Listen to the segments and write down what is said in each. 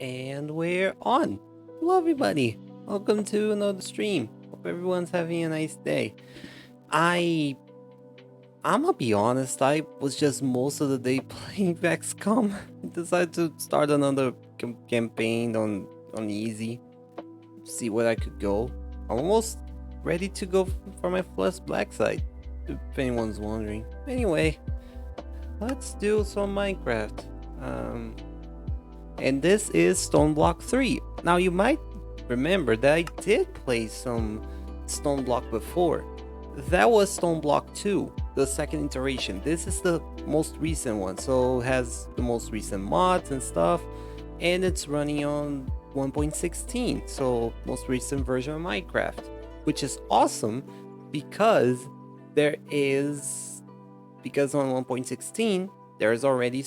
And we're on. Hello, everybody. Welcome to another stream. Hope everyone's having a nice day. I I'm gonna be honest. I was just most of the day playing XCOM. I decided to start another campaign on easy. See where I could go. I'm almost ready to go for my first black site. If anyone's wondering. Anyway, let's do some Minecraft. And this is Stoneblock 3. Now you might remember that I did play some Stoneblock before. That was Stoneblock 2, the second iteration. This is the most recent one, so it has the most recent mods and stuff, and it's running on 1.16, so most recent version of Minecraft, which is awesome because because on 1.16 there's already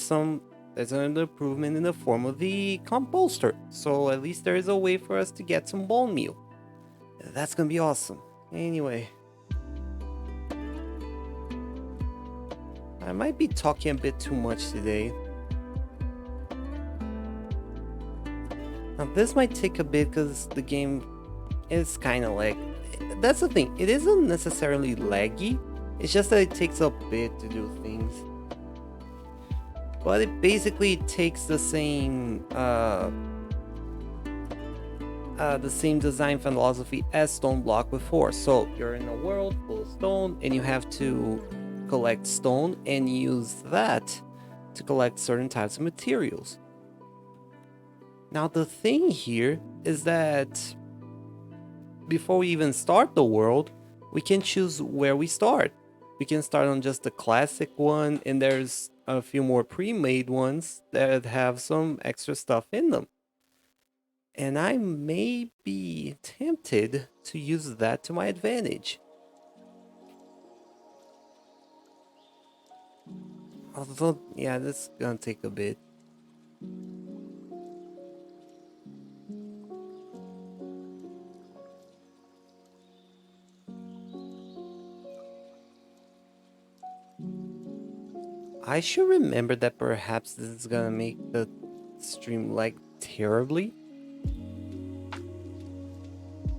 there's an improvement in the form of the composter. So at least there is a way for us to get some bone meal. That's gonna be awesome. Anyway, I might be talking a bit too much today. Now this might take a bit because the game is kind of like... That's the thing, it isn't necessarily laggy. It's just that it takes a bit to do things. But it basically takes the same design philosophy as Stoneblock before. So you're in a world full of stone, and you have to collect stone and use that to collect certain types of materials. Now the thing here is that before we even start the world, we can choose where we start. We can start on just the classic one, and there's a few more pre-made ones that have some extra stuff in them. And I may be tempted to use that to my advantage. Although, yeah, this is gonna take a bit. I should remember that perhaps this is gonna make the stream lag terribly.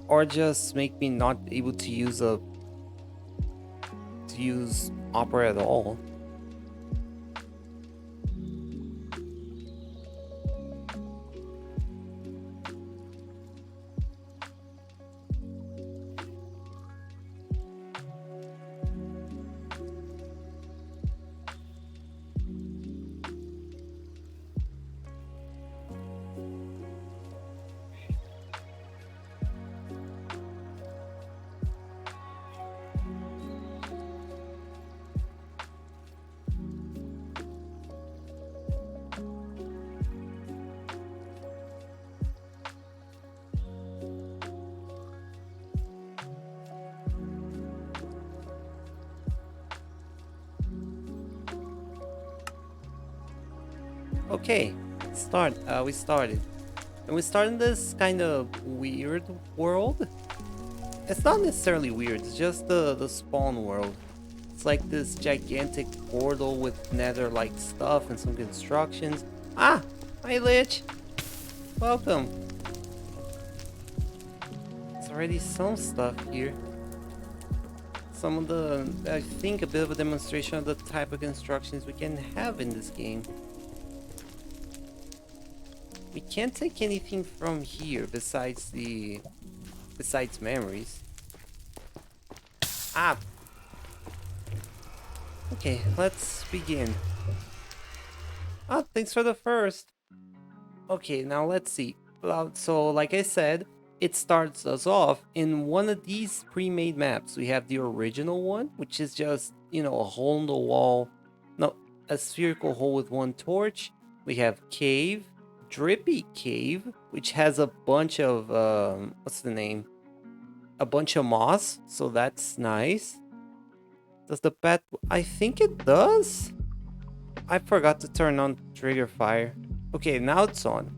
Or just make me not able to use Opera at all. Okay, we started. And we started in this kind of weird world. It's not necessarily weird, it's just the spawn world. It's like this gigantic portal with nether-like stuff and some constructions. Ah! Hi, Lich! Welcome! There's already some stuff here. I think a bit of a demonstration of the type of constructions we can have in this game. We can't take anything from here besides memories. Ah! Okay, let's begin. Ah, thanks for the first. Okay, now let's see. So, like I said, it starts us off in one of these pre-made maps. We have the original one, which is just, a hole in the wall. No, a spherical hole with one torch. We have cave. Drippy Cave, which has a bunch of what's the name? A bunch of moss, so that's nice. Does the pet? I think it does. I forgot to turn on trigger fire. Okay, now it's on.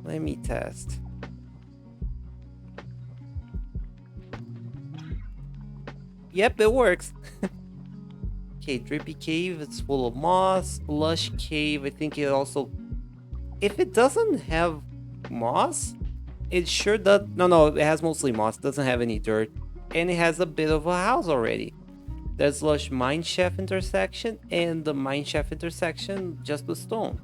Let me test. Yep, it works. Okay, Drippy Cave, it's full of moss. Lush Cave, I think it also If it doesn't have moss, it sure does. No, it has mostly moss. It doesn't have any dirt. And it has a bit of a house already. There's lush mineshaft intersection and the mineshaft intersection just with stone.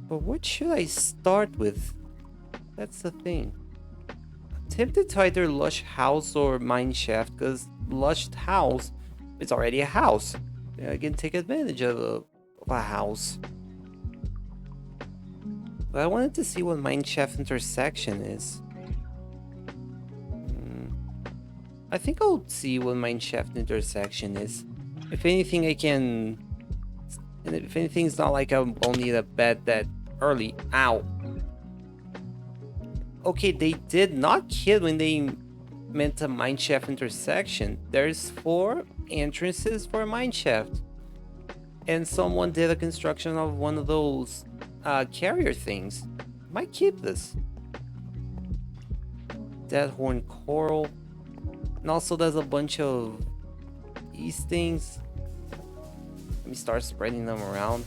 But what should I start with? That's the thing. I'm tempted to either lush house or mineshaft because lush house is already a house. I can take advantage of a house. But I wanted to see what mineshaft intersection is. I think I'll see what mineshaft intersection is. If anything, I can. And if anything, it's not like I won't need a bed that early. Ow. Okay, they did not kid when they meant a mineshaft intersection. There's 4 entrances for a mineshaft. And someone did a construction of one of those carrier things. Might keep this. Deadhorn coral. And also there's a bunch of these things. Let me start spreading them around.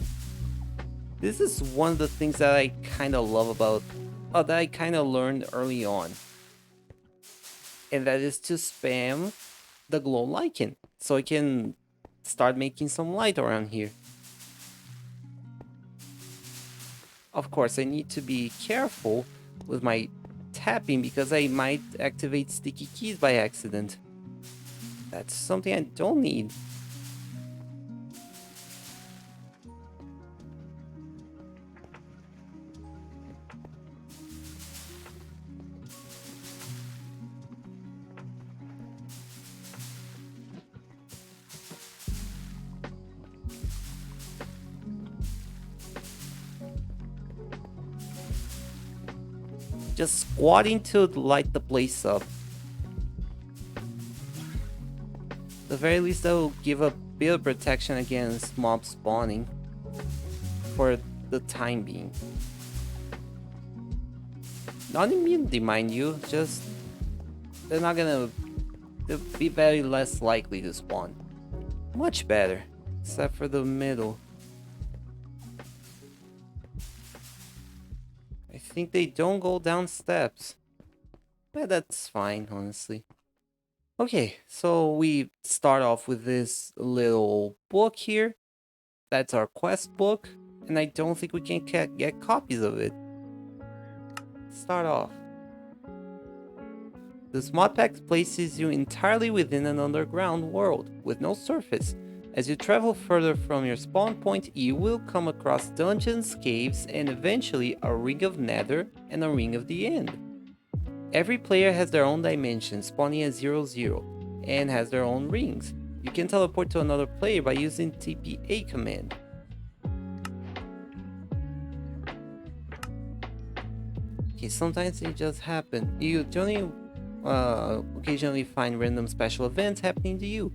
This is one of the things that I kind of love about, that I kind of learned early on. And that is to spam the glow lichen. So I can start making some light around here. Of course, I need to be careful with my tapping because I might activate sticky keys by accident. That's something I don't need. Just squatting to light the place up. At the very least, that will give a bit of protection against mob spawning for the time being. Not immunity, mind you, just they're not gonna. They'll be very less likely to spawn. Much better, except for the middle. I think they don't go down steps. But that's fine, honestly. Okay, so we start off with this little book here. That's our quest book, and I don't think we can get copies of it. Start off. This mod pack places you entirely within an underground world with no surface. As you travel further from your spawn point, you will come across dungeons, caves, and eventually a ring of nether and a ring of the end. Every player has their own dimension, spawning at 0, and has their own rings. You can teleport to another player by using TPA command. Okay, sometimes they just happen. You only occasionally find random special events happening to you.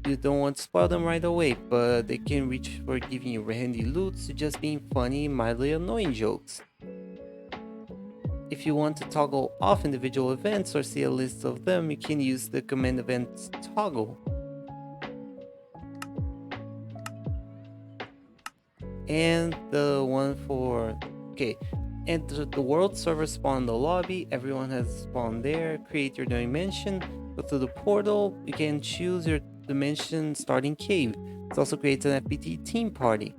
You don't want to spoil them right away, but they can reach for giving you handy loot to just being funny, mildly annoying jokes. If you want to toggle off individual events or see a list of them, you can use the command events toggle. And the one for, okay, enter the world server, spawn in the lobby, everyone has spawned there, create your dimension, go through the portal, you can choose your dimension starting cave. It also creates an FPT team party.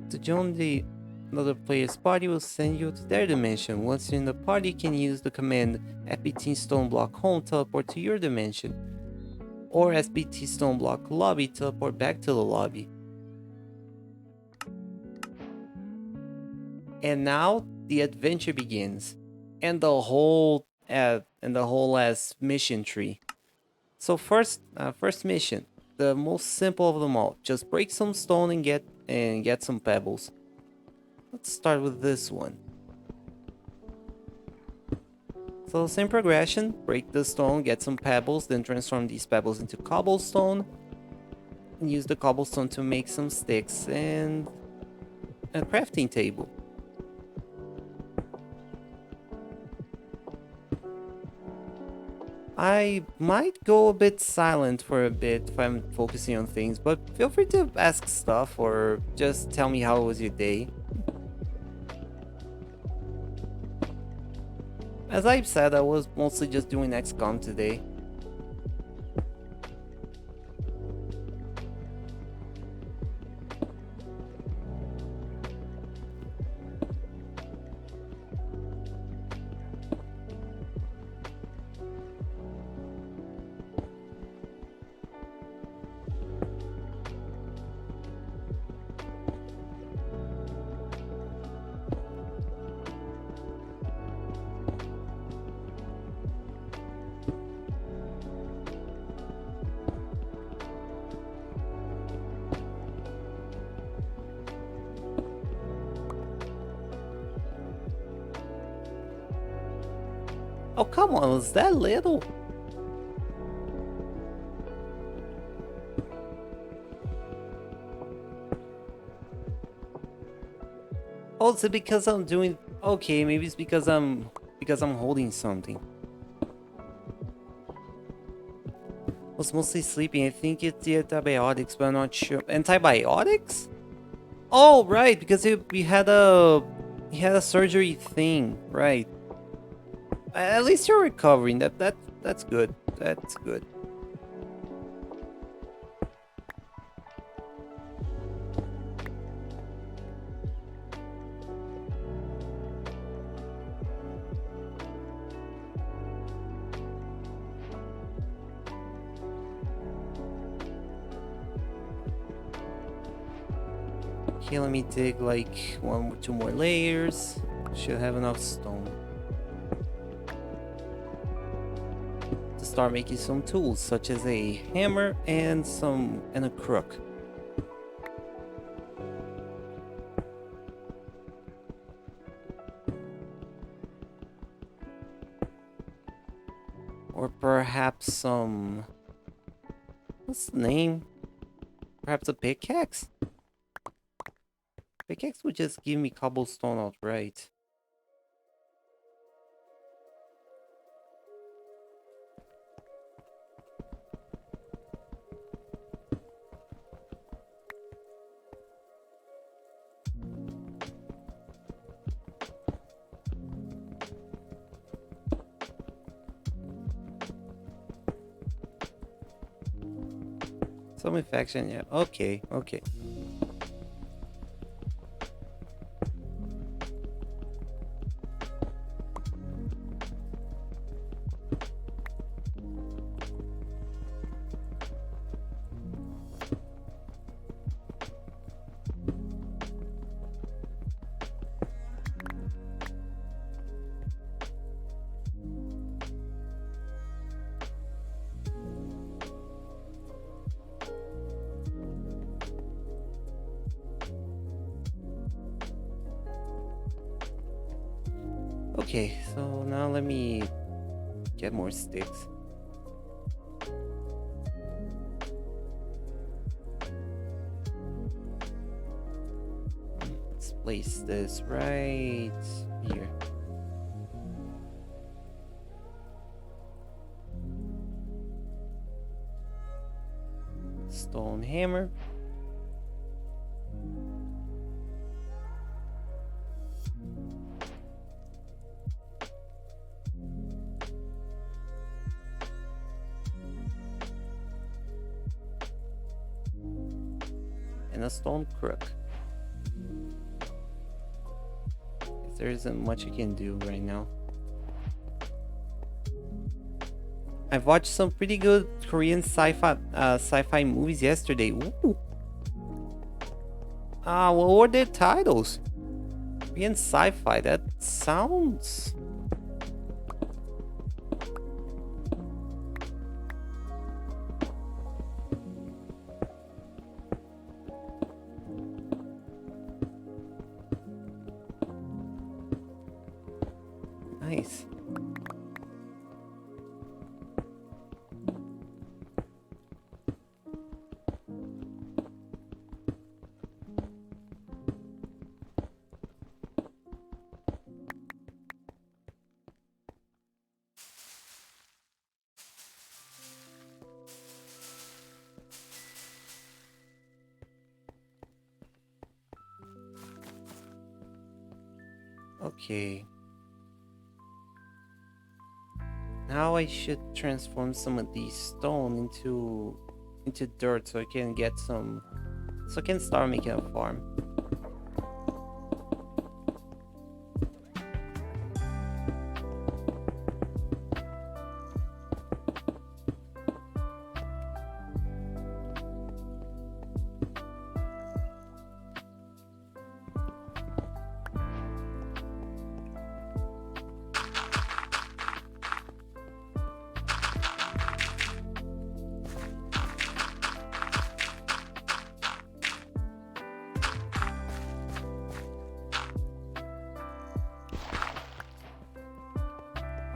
To join the another player's party will send you to their dimension. Once you're in the party, you can use the command FPT Stoneblock home, teleport to your dimension, or SPT Stoneblock lobby, teleport back to the lobby. And now the adventure begins, and the whole ass mission tree. So first mission, the most simple of them all. Just break some stone and get some pebbles. Let's start with this one. So same progression, break the stone, get some pebbles, then transform these pebbles into cobblestone, and use the cobblestone to make some sticks and a crafting table. I might go a bit silent for a bit if I'm focusing on things, but feel free to ask stuff or just tell me how was your day. As I said, I was mostly just doing XCOM today. Oh, come on, was that little? Oh, is it because I'm doing... Okay, maybe it's because I'm holding something. I was mostly sleeping. I think it's the antibiotics, but I'm not sure. Antibiotics? Oh, right, because we had a surgery thing, right? At least you're recovering. That's good. That's good. Okay, let me dig like 1 or 2 more layers. Should have enough stone to start making some tools, such as a hammer and a crook. Or perhaps some... What's the name? Perhaps a pickaxe? Pickaxe would just give me cobblestone outright. Some infection, yeah. Okay, okay. Okay, so now let me get more sticks. Let's place this right here. Stone hammer. And a stone crook. There isn't much I can do right now. I've watched some pretty good Korean sci-fi movies yesterday. Ooh. What were their titles? Korean sci-fi. That sounds... nice. Okay. Now I should transform some of these stone into dirt so I can get some so I can start making a farm.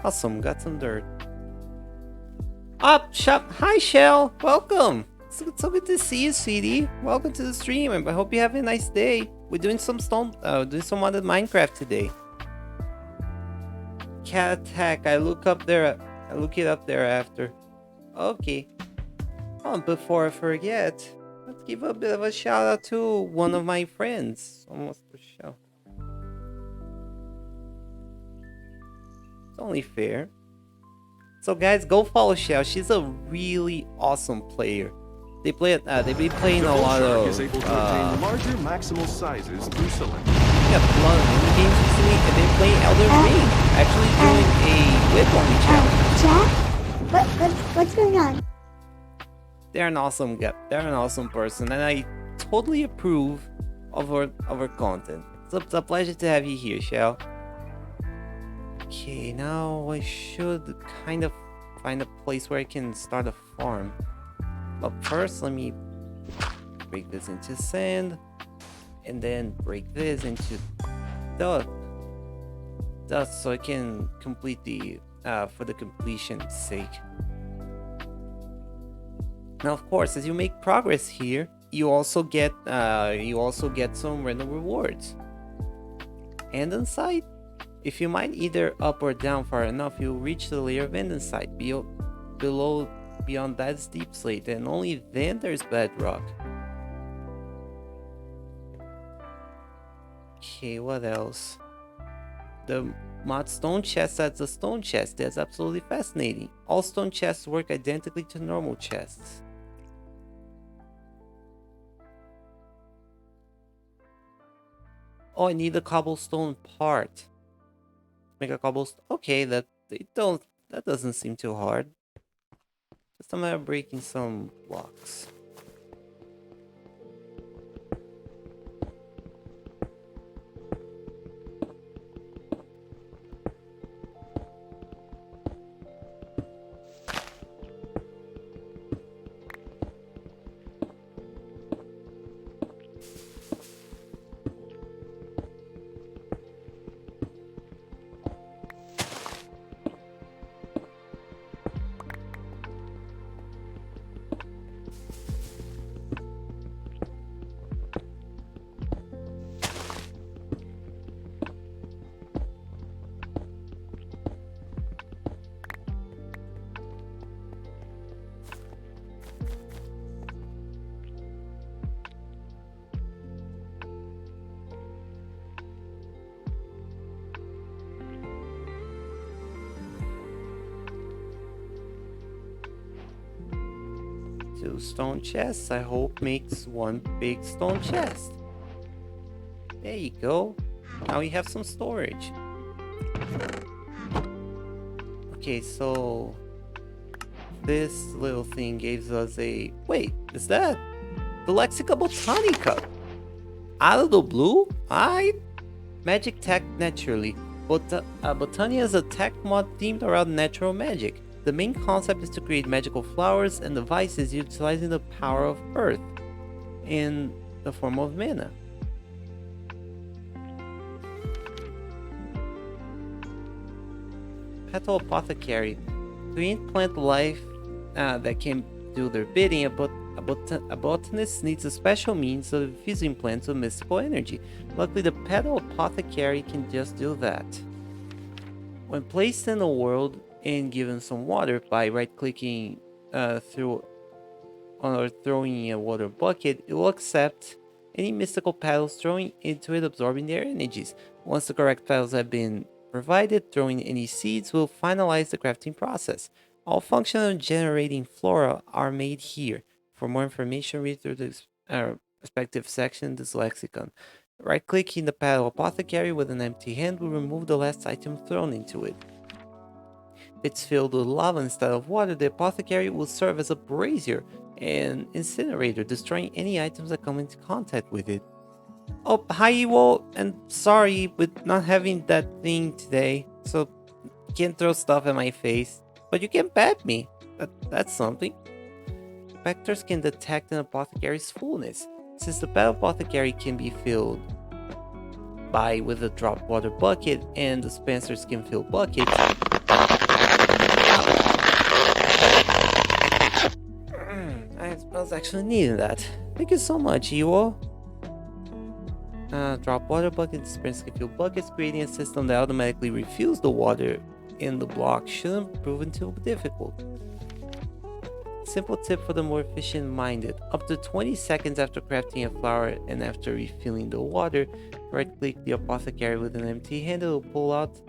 Awesome, got some dirt. Up, shop. Hi, Shell. Welcome. So good to see you, sweetie. Welcome to the stream. I hope you have a nice day. We're doing some doing some modded Minecraft today. Cat attack. I look it up there after. Okay. Oh, before I forget, let's give a bit of a shout out to one of my friends. Almost a show. It's only fair. So guys, go follow Shell. She's a really awesome player. They've been playing a lot of is able to obtain larger maximal sizes through select. yeah, a lot of mini games recently, and they're playing Elden Ring. Actually doing a whip only challenge. Jack? What's going on? They're an awesome person, and I totally approve of her content. It's a pleasure to have you here, Shell. Okay, now I should kind of find a place where I can start a farm. But first, let me break this into sand, and then break this into dust so I can complete the for the completion's sake. Now, of course, as you make progress here, you also get some random rewards. And inside, if you mine either up or down far enough, you'll reach the layer of andesite beyond that deep slate, and only then there's bedrock. Okay, what else? The mod stone chest adds a stone chest. That's absolutely fascinating. All stone chests work identically to normal chests. Oh, I need a cobblestone part. Make a cobblestone. Okay, that doesn't seem too hard. Just a matter of breaking some blocks. Two stone chests, I hope, makes one big stone chest. There you go. Now we have some storage. Okay, so this little thing gives us a... Wait, is that the Lexica Botanica? Out of the blue? Magic tech naturally. Botania is a tech mod themed around natural magic. The main concept is to create magical flowers and devices utilizing the power of earth in the form of mana. Petal Apothecary. Create plant life that can do their bidding. A botanist needs a special means of infusing plants with mystical energy. Luckily, the Petal Apothecary can just do that. When placed in a world and given some water by right-clicking or throwing a water bucket, it will accept any mystical petals, throwing into it, absorbing their energies. Once the correct petals have been provided, throwing any seeds will finalize the crafting process. All functional generating flora are made here. For more information, read through the respective section in this lexicon. Right-clicking the petal apothecary with an empty hand will remove the last item thrown into it. If it's filled with lava instead of water, the apothecary will serve as a brazier and incinerator, destroying any items that come into contact with it. Oh, hi, Ewo, and sorry with not having that thing today, so you can't throw stuff at my face, but you can pet me. That's something. Specters can detect an apothecary's fullness. Since the pet apothecary can be filled with a drop water bucket and dispensers can fill buckets, I was actually needing that. Thank you so much, Ewo. Drop water bucket, dispenser can fill buckets, creating a system that automatically refills the water in the block shouldn't prove too difficult. Simple tip for the more efficient minded. Up to 20 seconds after crafting a flower and after refilling the water, right click the apothecary with an empty hand. It will pull out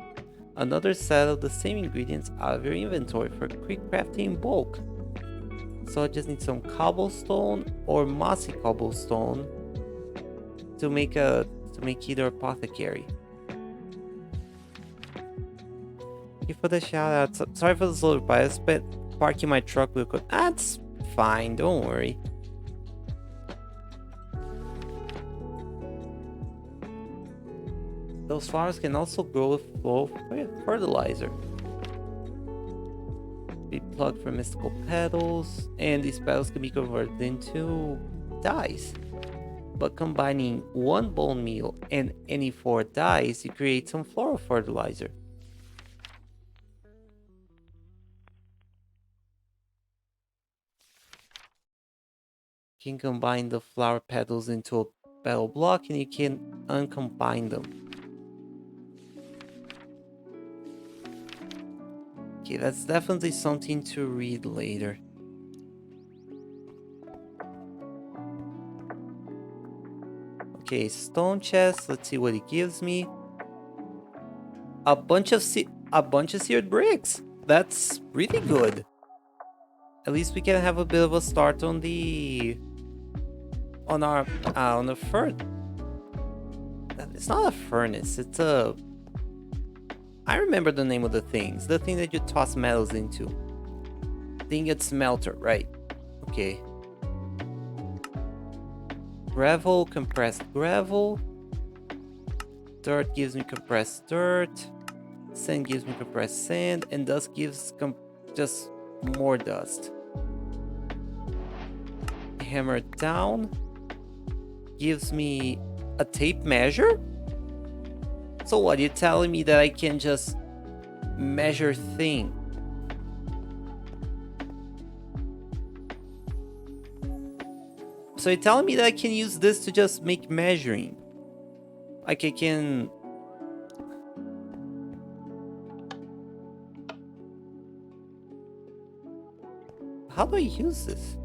another set of the same ingredients out of your inventory for quick crafting in bulk. So I just need some cobblestone or mossy cobblestone to make either apothecary. Thank you for the shout out. Sorry for the slow reply. I spent parking my truck real quick. That's fine, don't worry. Those flowers can also grow with flow fertilizer. Be plugged for mystical petals, and these petals can be converted into dyes. But combining one bone meal and any 4 dyes, you create some floral fertilizer. You can combine the flower petals into a petal block and you can uncombine them. Okay, that's definitely something to read later. Okay, stone chest. Let's see what it gives me. A bunch of seared bricks. That's really good. At least we can have a bit of a start on the furnace. It's not a furnace. It's a. I remember the name of the things. The thing that you toss metals into. I think it's smelter, right? Okay. Gravel, compressed gravel. Dirt gives me compressed dirt. Sand gives me compressed sand. And dust gives just more dust. Hammer down gives me a tape measure. So what, you're telling me that I can just measure things? So you're telling me that I can use this to just make measuring? Like I can... How do I use this?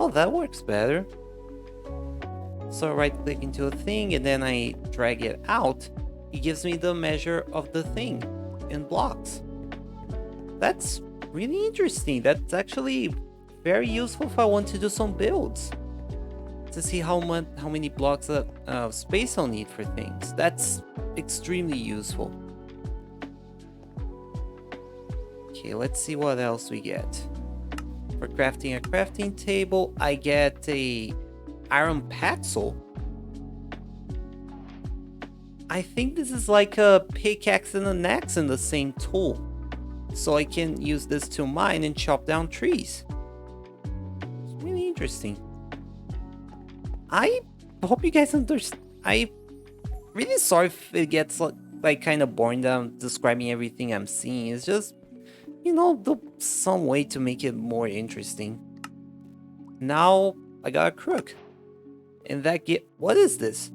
Oh, that works better. So right click into a thing and then I drag it out. It gives me the measure of the thing in blocks. That's really interesting. That's actually very useful if I want to do some builds. To see how many blocks of space I'll need for things. That's extremely useful. Okay, let's see what else we get. For crafting a crafting table, I get a iron paxel. I think this is like a pickaxe and an axe in the same tool. So I can use this to mine and chop down trees. It's really interesting. I hope you guys understand. I'm really sorry if it gets like kind of boring that I'm describing everything I'm seeing. It's just, you know, some way to make it more interesting. Now I got a crook. And that what is this?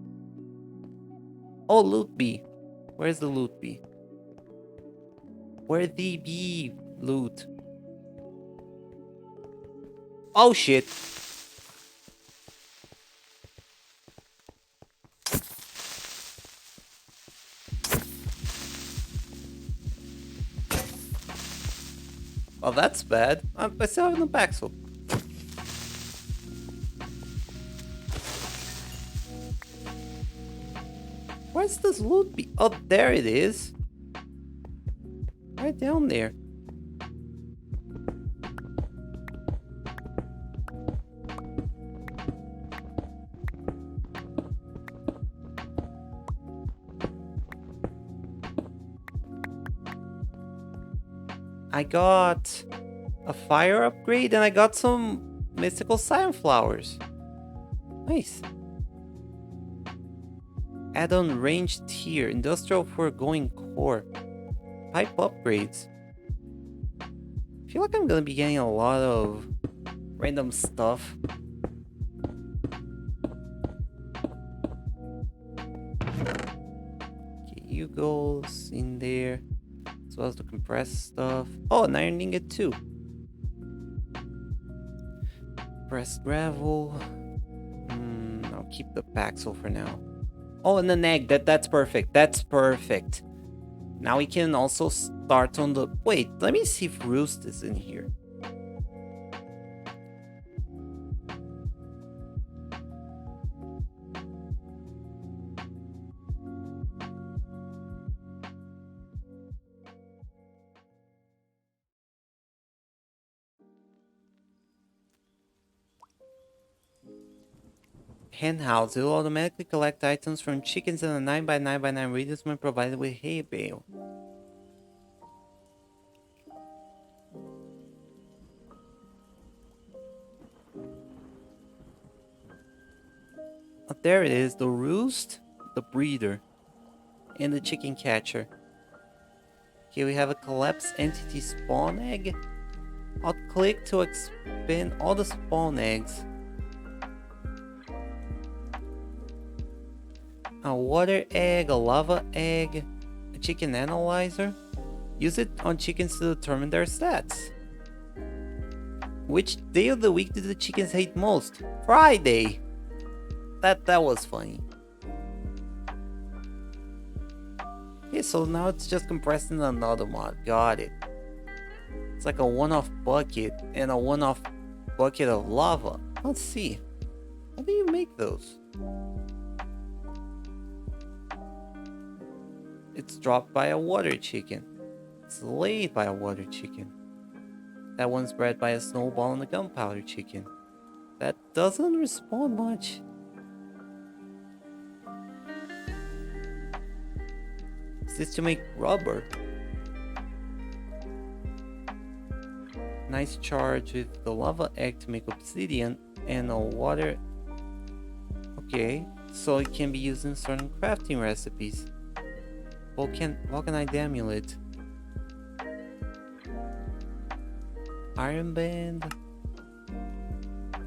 Oh, loot bee. Where's the loot bee? Where the bee? Loot. Oh shit. Well, that's bad. I still have no Paxel. Where's this loot be? Oh, there it is. Right down there. I got a fire upgrade and I got some mystical sunflowers. Nice. Add-on ranged tier, industrial foregoing core, pipe upgrades. I feel like I'm gonna be getting a lot of random stuff. Okay, you goes in there, as well as the compressed stuff. Oh, an iron ingot too. Compressed gravel. I'll keep the Paxel for now. Oh, and an egg. That's perfect. That's perfect. Now we can also start on the... Wait, let me see if Roost is in here. Hen house. It will automatically collect items from chickens in a 9x9x9 radius when provided with hay bale. Oh, there it is. The roost, the breeder, and the chicken catcher. Okay, we have a collapsed entity spawn egg. I'll click to expand all the spawn eggs. A water egg, a lava egg, a chicken analyzer. Use it on chickens to determine their stats. Which day of the week do the chickens hate most? Friday. That was funny. Okay, so now it's just compressed in another mod. Got it. It's like a one-off bucket and a one-off bucket of lava. Let's see. How do you make those? It's dropped by a water chicken. It's laid by a water chicken. That one's bred by a snowball and a gunpowder chicken. That doesn't respond much. Is this to make rubber? Nice charge with the lava egg to make obsidian and a water. Okay, so it can be used in certain crafting recipes. Vulcanite amulet. Iron band.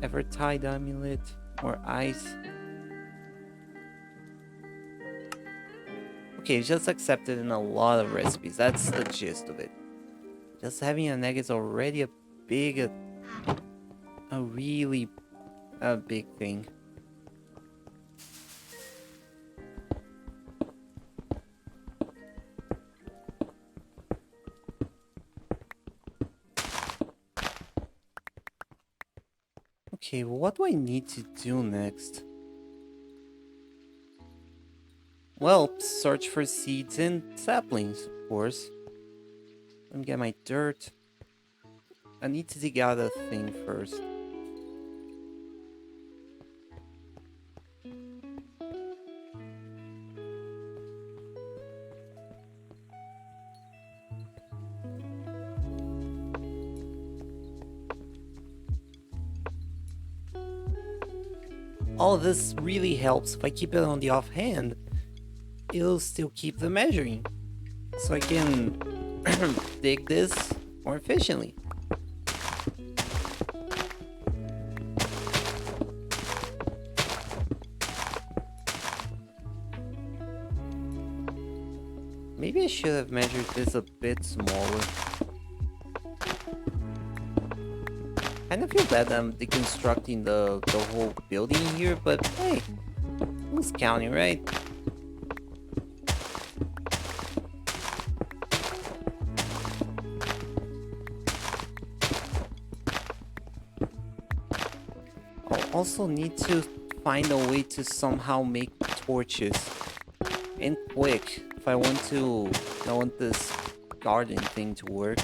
Evertide amulet. Or ice. Okay, it's just accepted in a lot of recipes. That's the gist of it. Just having an egg is already a really big thing. Okay, what do I need to do next? Well, search for seeds and saplings, of course. Let me get my dirt. I need to dig out a thing first. All of this really helps. If I keep it on the offhand, it'll still keep the measuring. So I can dig this more efficiently. Maybe I should have measured this a bit smaller. Kind of feel bad I'm deconstructing the whole building here, but hey, who's counting, right? I'll also need to find a way to somehow make torches. And quick, if I want this garden thing to work.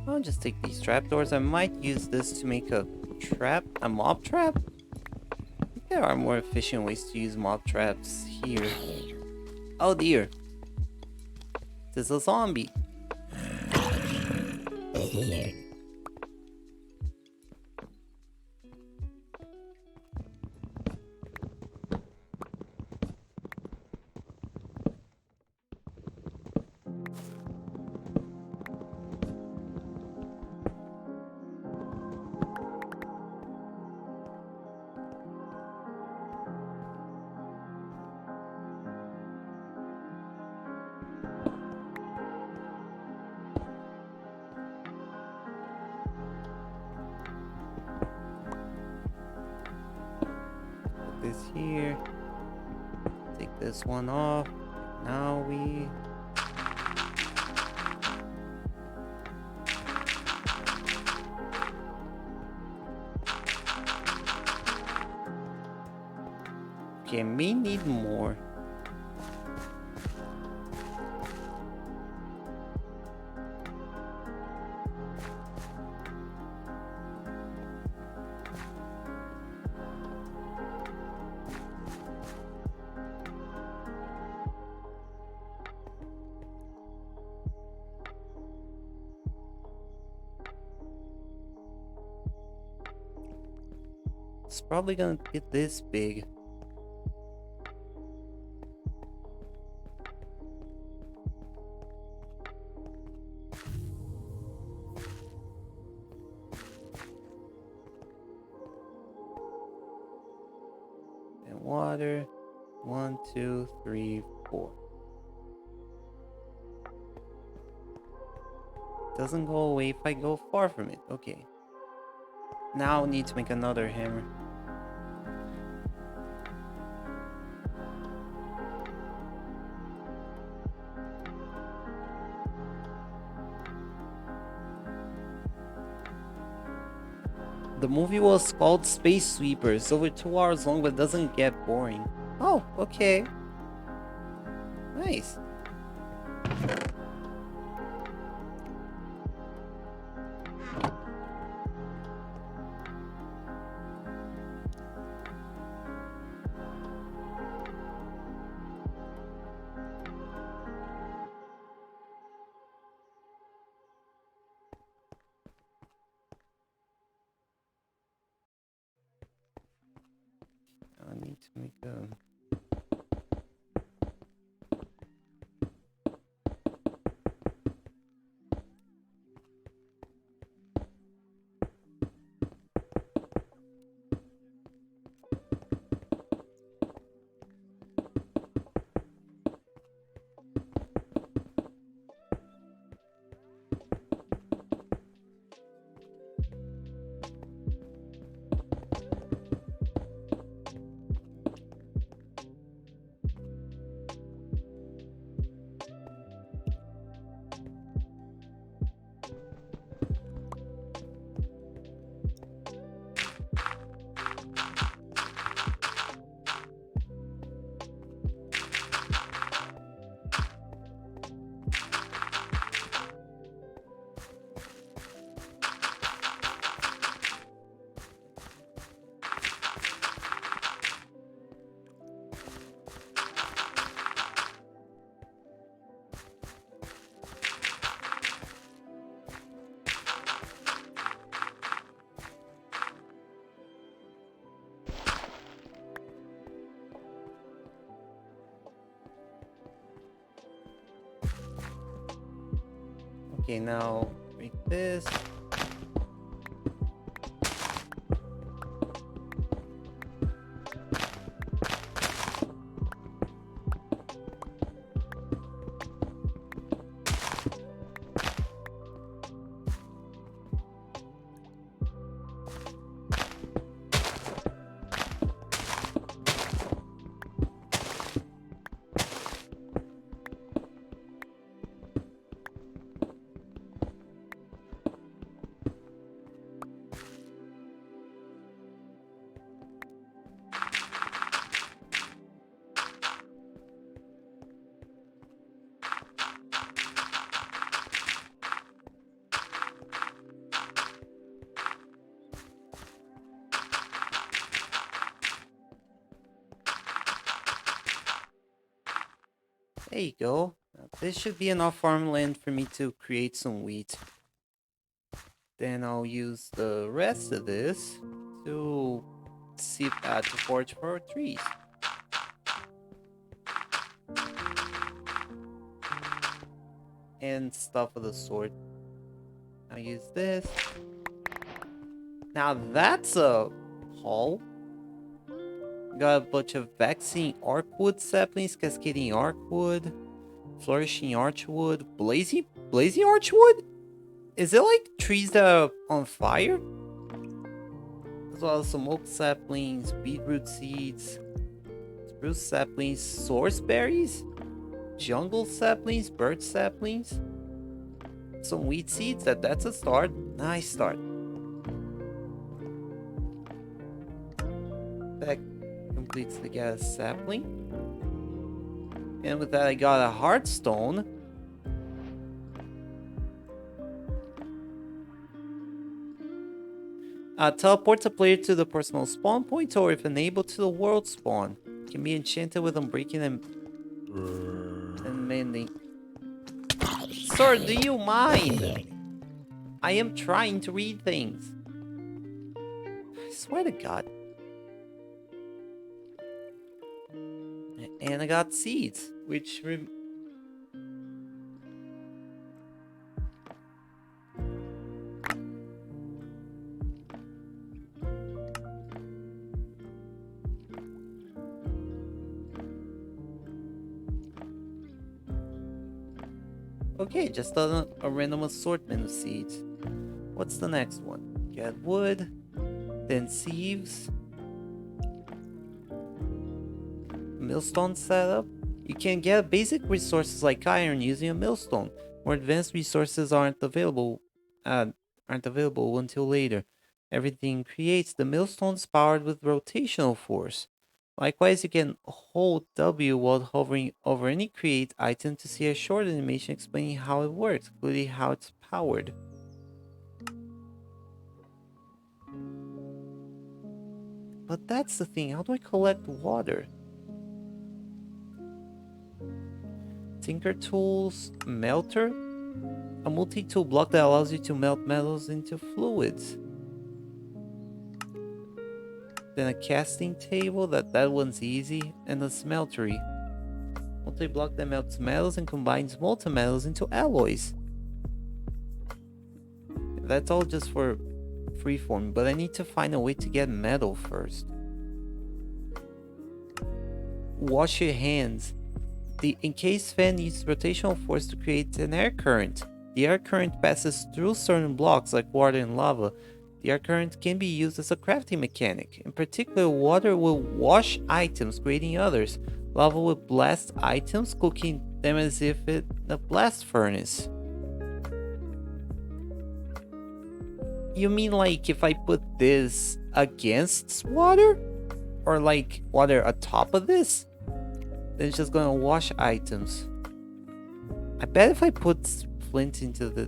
I'll just take these trapdoors. I might use this to make a mob trap? I think there are more efficient ways to use mob traps here. Oh dear. This is a zombie. This here. Take this one off. Now we... Okay, may need more. It's probably gonna get this big. And water. 1, 2, 3, 4. Doesn't go away if I go far from it. Okay. Now I need to make another hammer. The movie was called Space Sweepers. Over 2 hours long, but doesn't get boring. Oh, okay. Nice. I need to make a... Okay, now make this. There you go. Now, this should be enough farmland for me to create some wheat. Then I'll use the rest of this to to forage for trees. And stuff of the sort. I'll use this. Now that's a haul. Got a bunch of vaccine archwood saplings, cascading archwood, flourishing archwood, blazing archwood? Is it like trees that are on fire? As well as some oak saplings, beetroot seeds, spruce saplings, source berries, jungle saplings, birch saplings, some wheat seeds. That's a start. Nice start. That completes the gas sapling. And with that, I got a heartstone. Teleports a player to the personal spawn point, or if enabled, to the world spawn. Can be enchanted with unbreaking and mending. Sir, do you mind? I am trying to read things. I swear to God. And I got seeds, which okay, just a random assortment of seeds. What's the next one? Get wood, then sieves, millstone setup. You can get basic resources like iron using a millstone. More advanced resources aren't available until later. Everything creates the millstones powered with rotational force. Likewise, you can hold W while hovering over any create item to see a short animation explaining how it works, including how it's powered. But that's the thing, how do I collect water? Tinker tools, melter, a multi-tool block that allows you to melt metals into fluids. Then a casting table, that one's easy, and a smeltery. Multi-block that melts metals and combines molten metals into alloys. That's all just for freeform, but I need to find a way to get metal first. Wash your hands. The encased fan uses rotational force to create an air current. The air current passes through certain blocks like water and lava. The air current can be used as a crafting mechanic. In particular, water will wash items, creating others. Lava will blast items, cooking them as if it's a blast furnace. You mean like if I put this against water? Or like water atop of this? Then it's just gonna wash items. I bet if I put flint into the...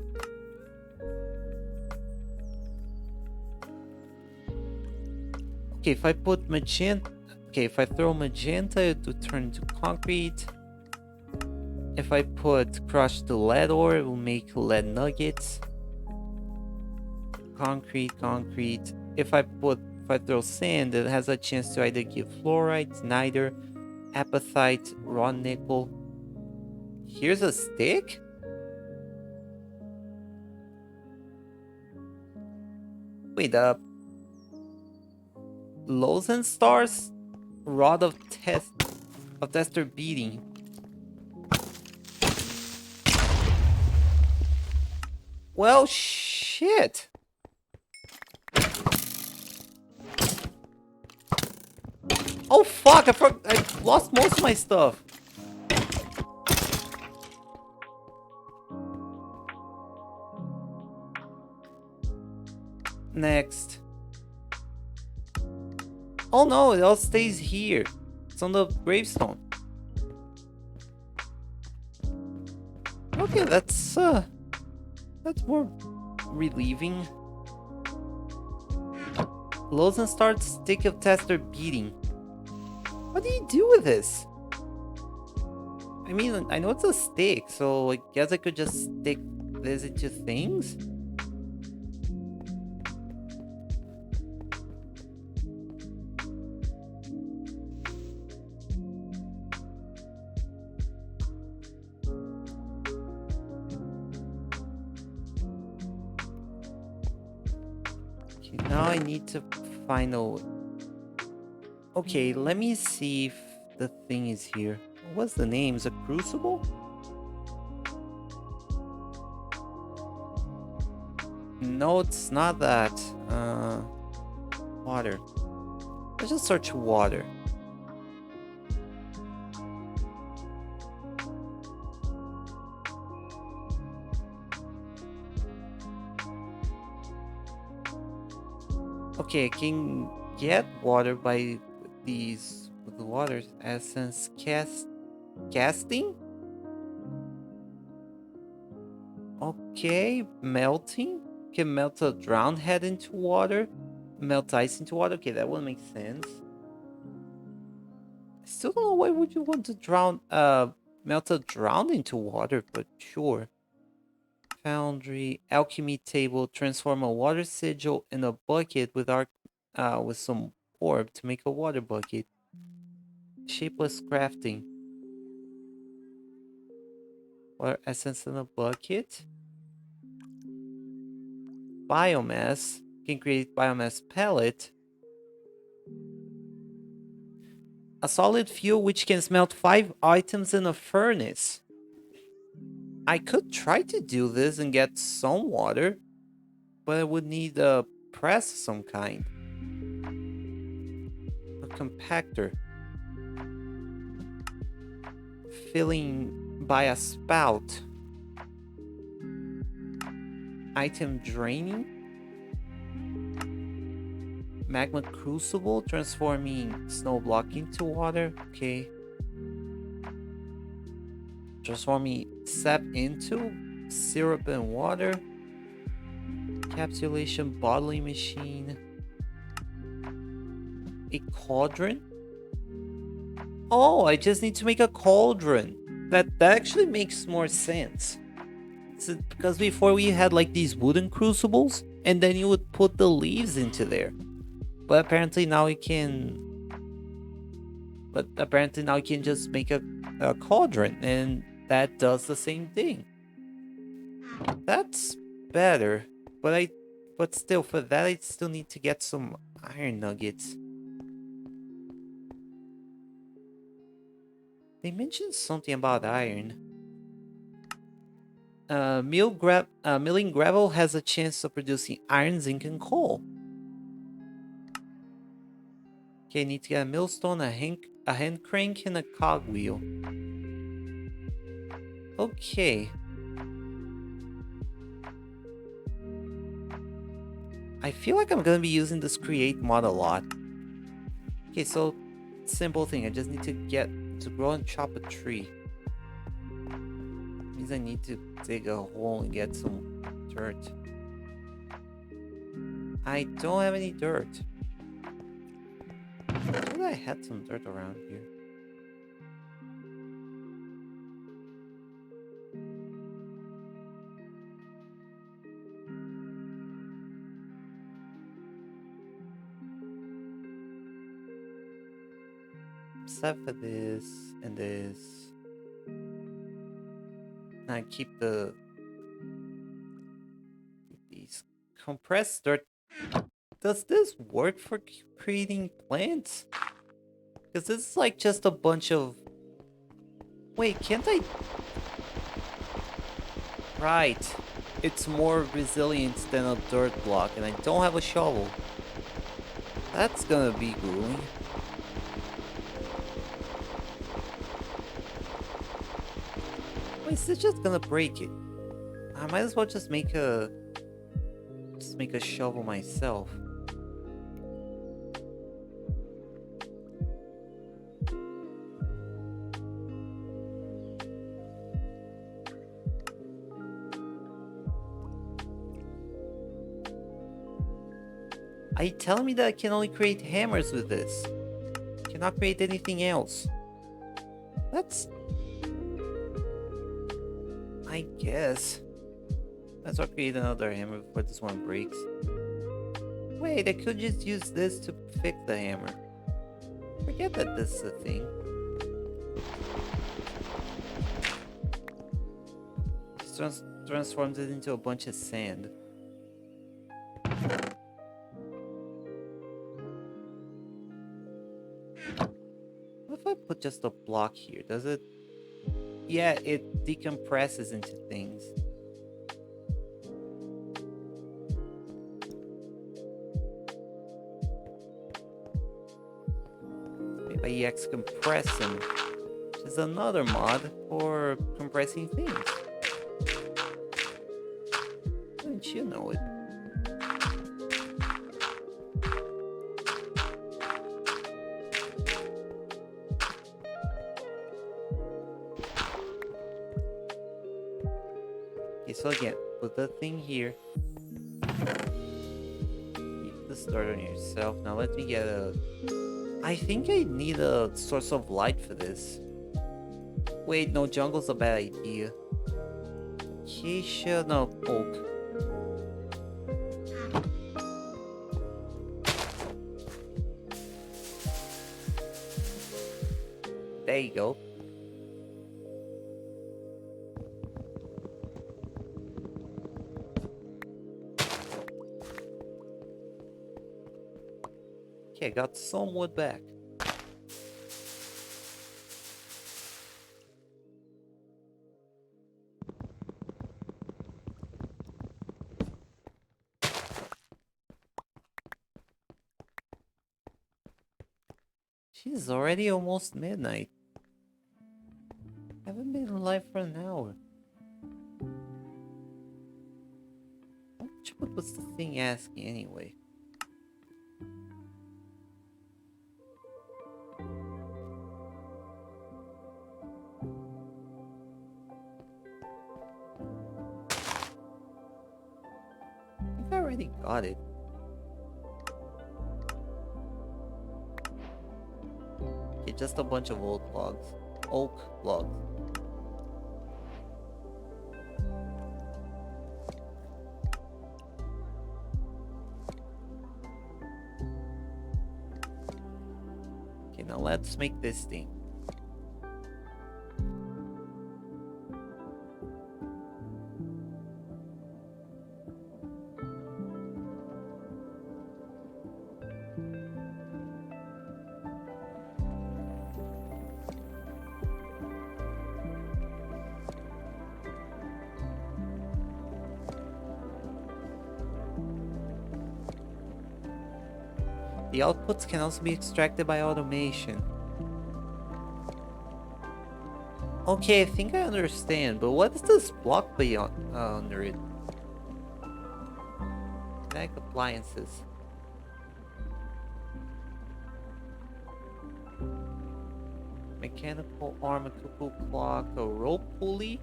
Okay, if I put magenta... Okay, if I throw magenta, it would turn into concrete. If I put crushed lead ore, it will make lead nuggets. Concrete. If I throw sand, it has a chance to either give fluorite, niter, apatite, raw nickel. Here's a stick? Wait, Lows and stars? Rod of tester beating. Well, shit. Oh fuck, I lost most of my stuff. Next. Oh no, it all stays here. It's on the gravestone. Okay, that's more relieving. Lows and starts stick of tester beating. What do you do with this? I mean, I know it's a stick, so I guess I could just stick this into things. Okay, now I need to find a... Okay, let me see if the thing is here. What's the name? Is it Crucible? No, it's not that. Water. Let's just search water. Okay, I can get water by these with the water essence casting. Okay, melting. Can melt a drowned head into water. Melt ice into water. Okay, that one makes sense. I still don't know why would you want to melt a drowned into water, but sure. Foundry, alchemy table, transform a water sigil in a bucket with some orb to make a water bucket. Shapeless crafting. Water essence in a bucket. Biomass. Can create biomass pellet. A solid fuel which can smelt 5 items in a furnace. I could try to do this and get some water, but I would need a press of some kind. A compactor. Filling by a spout. Item draining. Magma crucible transforming Stoneblock into water. Okay. Transforming sap into syrup and water. Encapsulation bottling machine. A cauldron. Oh, I just need to make a cauldron. That actually makes more sense. Because before we had like these wooden crucibles, and then you would put the leaves into there. But apparently now you can. But apparently now you can just make a cauldron, and that does the same thing. That's better, but still for that I still need to get some iron nuggets. They mentioned something about iron. Milling gravel has a chance of producing iron, zinc, and coal. Okay, need to get a millstone, a hand crank, and a cogwheel. Okay. I feel like I'm gonna be using this create mod a lot. Okay, so simple thing. I just need to get to grow and chop a tree. Means I need to dig a hole and get some dirt. I don't have any dirt. I thought I had some dirt around here. Except for this and this. I keep these compressed dirt. Does this work for creating plants? Because this is like just a bunch of... Wait, can't I... Right. It's more resilient than a dirt block, and I don't have a shovel. That's gonna be grueling. Wait, is this just gonna break it? I might as well just make a shovel myself. Are you telling me that I can only create hammers with this? Cannot create anything else. That's I guess. Let's not create another hammer before this one breaks. Wait, I could just use this to fix the hammer. Forget that this is a thing. Just transforms it into a bunch of sand. What if I put just a block here? Does it? Yeah, it decompresses into things. Maybe EX compressing, which is another mod for compressing things. Don't you know it? Okay, so again, put the thing here. Keep the start on yourself. Now let me get a... I think I need a source of light for this. Wait, no, jungle's a bad idea. Acacia, no, oak. There you go. Okay, I got some wood back. She's already almost midnight. Haven't been alive for an hour. What was the thing asking anyway? I think I already got it. Okay, just a bunch of old logs. Oak logs. Okay, now let's make this thing. The outputs can also be extracted by automation. Okay, I think I understand, but what is this block beyond under it? Like appliances. Mechanical arm, a cuckoo clock, a rope pulley,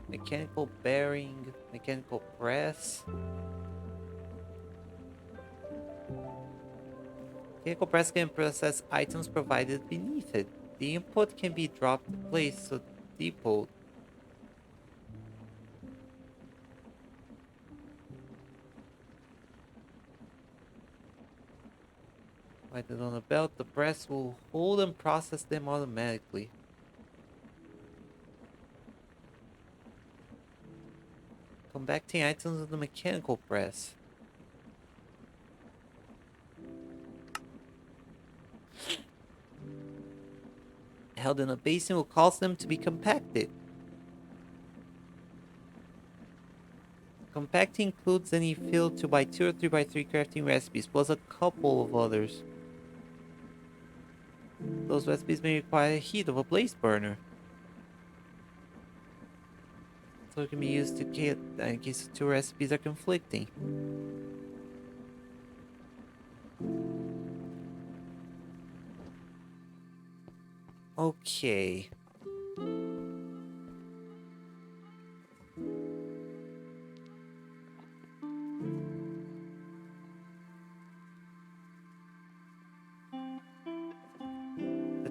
mechanical bearing, mechanical press. Mechanical press can process items provided beneath it. The input can be dropped to place or depot. Provided on a belt, the press will hold and process them automatically. Compacting items on the mechanical press. Held in a basin will cause them to be compacted. Compacting includes any filled 2x2 or 3x3 crafting recipes, plus a couple of others. Those recipes may require the heat of a blaze burner, so it can be used to in case the two recipes are conflicting. Okay.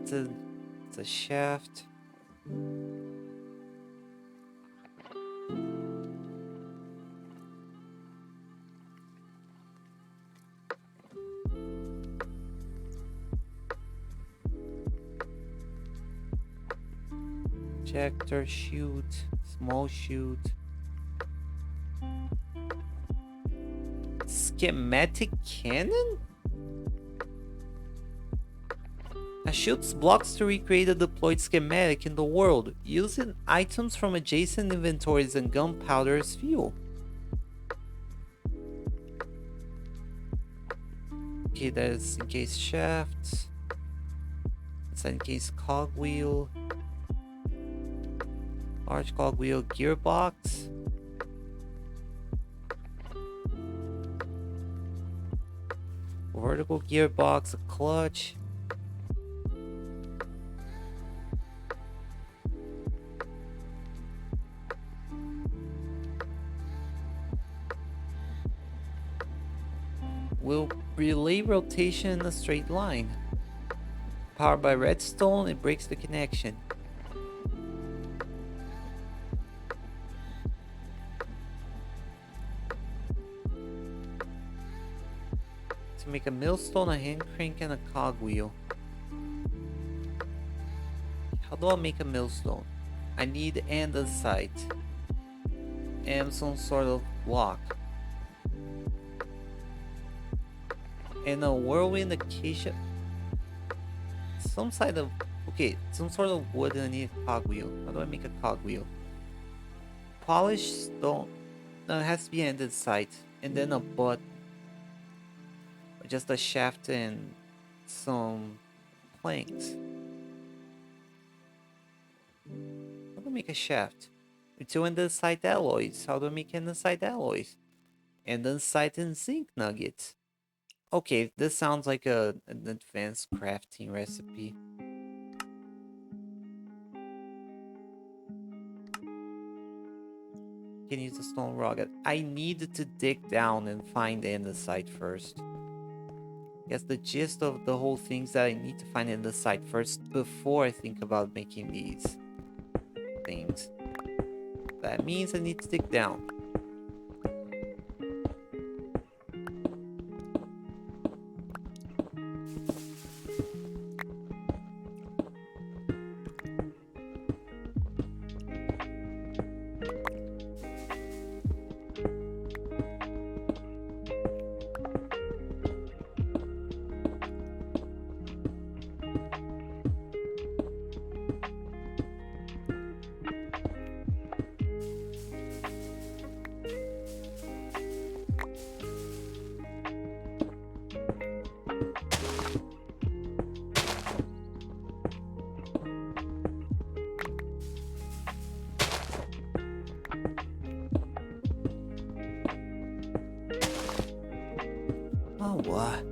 It's a shaft. projector, shoot, small shoot. Schematic cannon? Shoots blocks to recreate a deployed schematic in the world, using items from adjacent inventories and gunpowder as fuel. Okay, there's encased shaft. It's an encased cogwheel. Large cogwheel gearbox. Vertical gearbox, a clutch. Will relay rotation in a straight line. Powered by redstone, it breaks the connection. To make a millstone, a hand crank, and a cogwheel. How do I make a millstone? I need andesite and some sort of block. And a whirlwind acacia. Some sort of wood, and I need a cogwheel. How do I make a cogwheel? Polished stone. No, it has to be andesite. And then a butt. Just a shaft and some planks. How do I make a shaft? With two andesite alloys. How do I make andesite alloys? Andesite and zinc nuggets. Okay, this sounds like an advanced crafting recipe. Can use a stone rocket. I need to dig down and find andesite first. Guess the gist of the whole thing is that I need to find andesite first before I think about making these things. That means I need to dig down. Oh, what?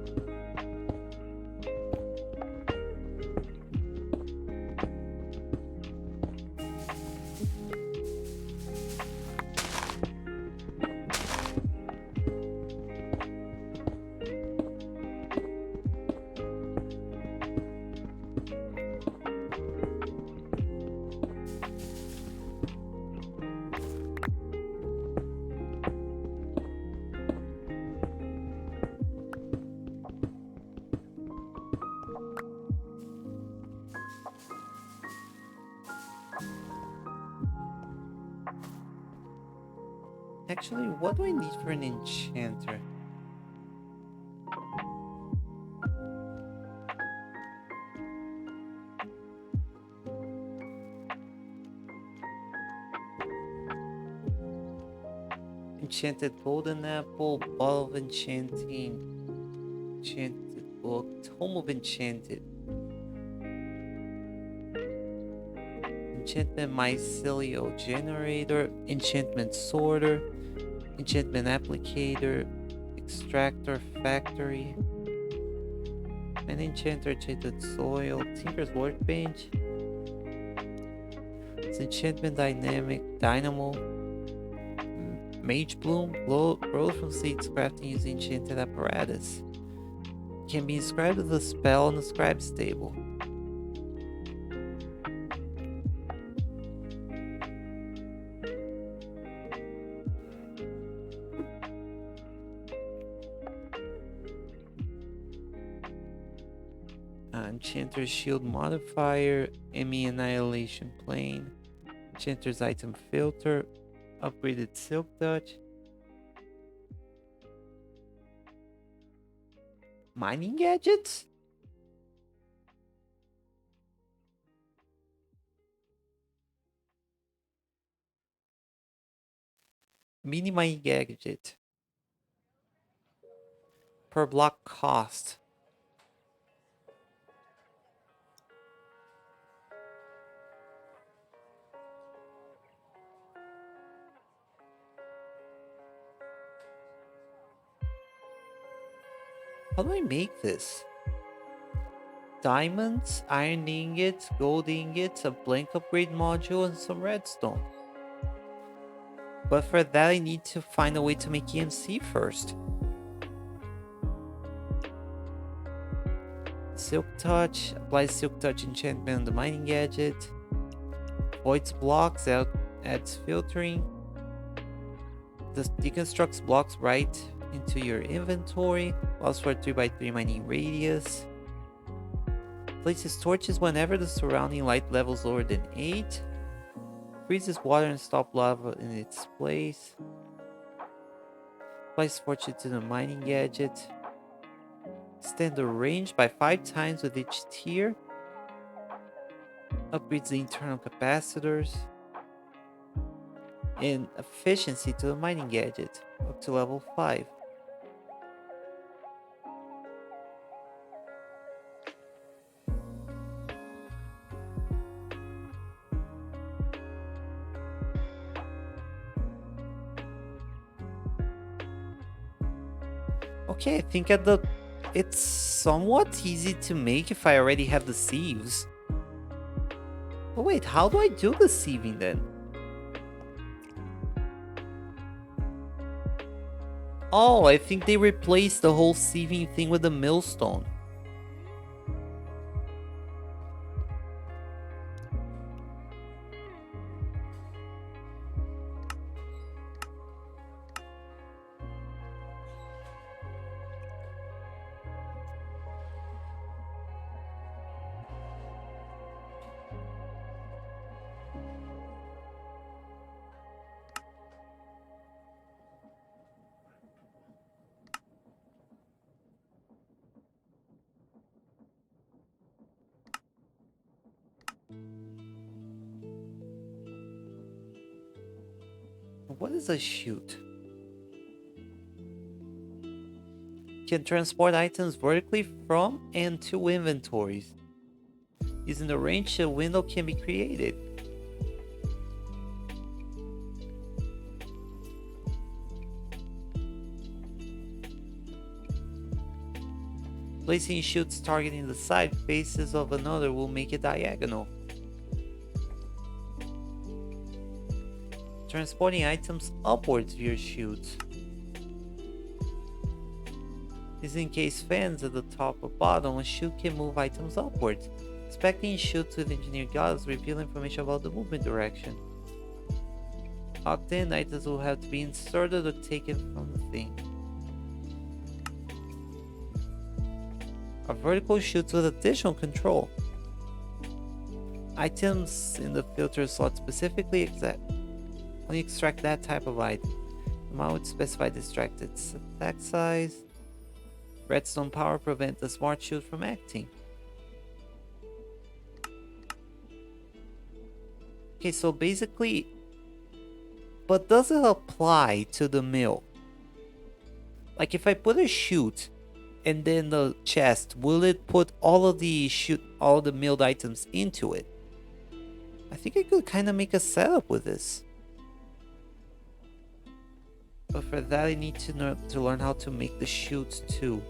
Actually, what do I need for an enchanter? Enchanted golden apple, bottle of enchanting, enchanted book, tome of enchanted, enchantment mycelio generator, enchantment sorter, enchantment applicator, extractor factory, an enchanter enchanted soil, tinker's workbench, it's enchantment dynamic dynamo, mage bloom, growth from seeds crafting using enchanted apparatus. Can be inscribed as a spell in the scribe's table. Enchanter's shield modifier, ME annihilation plane. Enchanter's item filter. Upgraded silk touch. Mining gadgets? Mini mining gadget. Per block cost. How do I make this? Diamonds, iron ingots, gold ingots, a blank upgrade module, and some redstone. But for that I need to find a way to make EMC first. Silk Touch, applies Silk Touch enchantment on the mining gadget. Voids blocks, adds filtering. This deconstructs blocks right into your inventory. Allows for a 3x3 mining radius. Places torches whenever the surrounding light level is lower than 8. Freezes water and stop lava in its place. Applies fortune to the mining gadget. Extend the range by 5 times with each tier. Upgrades the internal capacitors. And efficiency to the mining gadget up to level 5. Okay, I think it's somewhat easy to make if I already have the sieves. But wait, how do I do the sieving then? Oh, I think they replaced the whole sieving thing with the millstone. What is a chute? Can transport items vertically from and to inventories. Using the range, a window can be created. Placing chutes targeting the side faces of another will make it diagonal. Transporting items upwards via chutes. Using case fans at the top or bottom, a chute can move items upwards. Inspecting chutes with engineered goggles reveal information about the movement direction. Locked in, items will have to be inserted or taken from the thing. A vertical chutes with additional control. Items in the filter slot specifically only extract that type of item. The amount would specify the extracted stack size. Redstone power prevents the smart chute from acting. Okay, so basically, but does it apply to the mill? Like if I put a chute and then the chest, will it put all of the milled items into it? I think I could kind of make a setup with this. But for that I need to learn how to make the chutes too.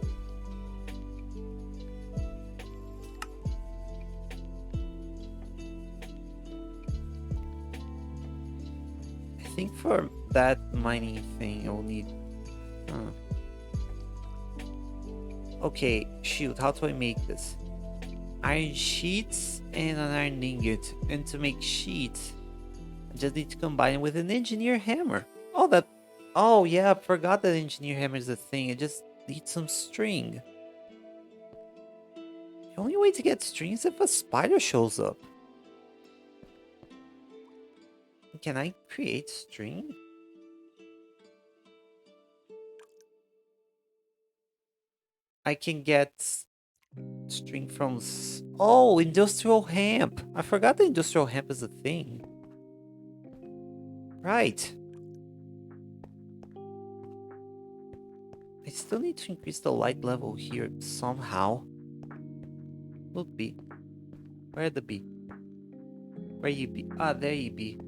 I think for that mining thing I'll need... Okay, shoot, how do I make this? Iron sheets and an iron ingot. And to make sheets, I just need to combine it with an engineer hammer. Oh yeah, I forgot that engineer hammer is a thing. I just need some string. The only way to get string is if a spider shows up. Can I create string? I can get string from... Oh, industrial hemp. I forgot the industrial hemp is a thing. Right. I still need to increase the light level here somehow. Look, bee. Where the bee? Where you be? Ah, there you be.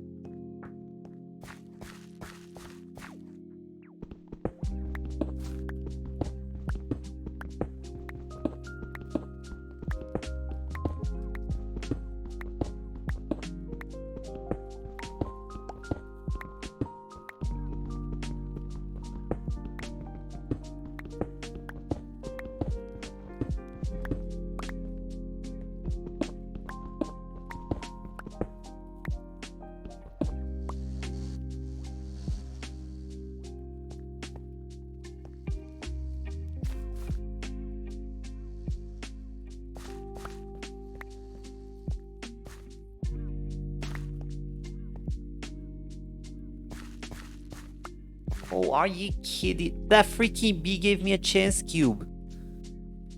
Oh, are you kidding? That freaking bee gave me a chance cube.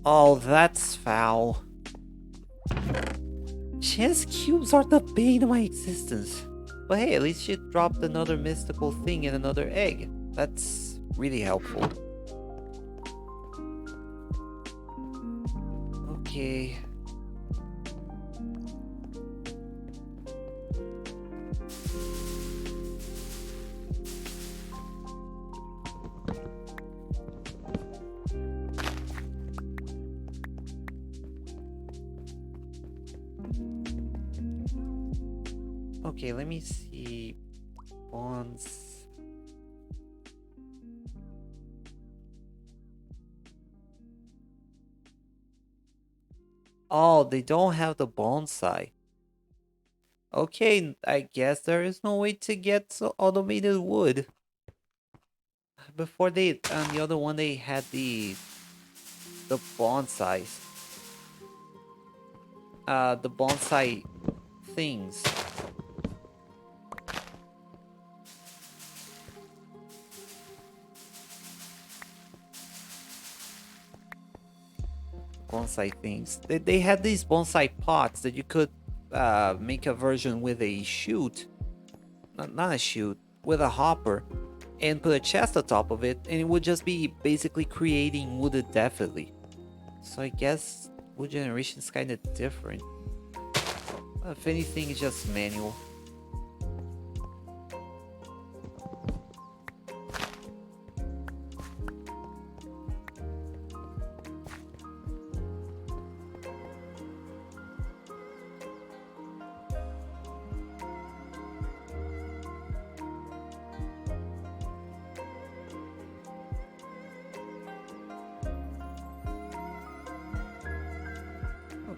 Oh, that's foul. Chance cubes are the bane of my existence. But hey, at least she dropped another mystical thing and another egg. That's really helpful. Okay. Okay, let me see. Bonds. Oh, they don't have the bonsai. Okay, I guess there is no way to get automated wood. Before they, the other one, they had the bonsais. The bonsai things. Bonsai things. They had these bonsai pots that you could make a version with a chute. Not a chute, with a hopper. And put a chest on top of it, and it would just be basically creating wood indefinitely. So I guess wood generation is kind of different. If anything, it's just manual.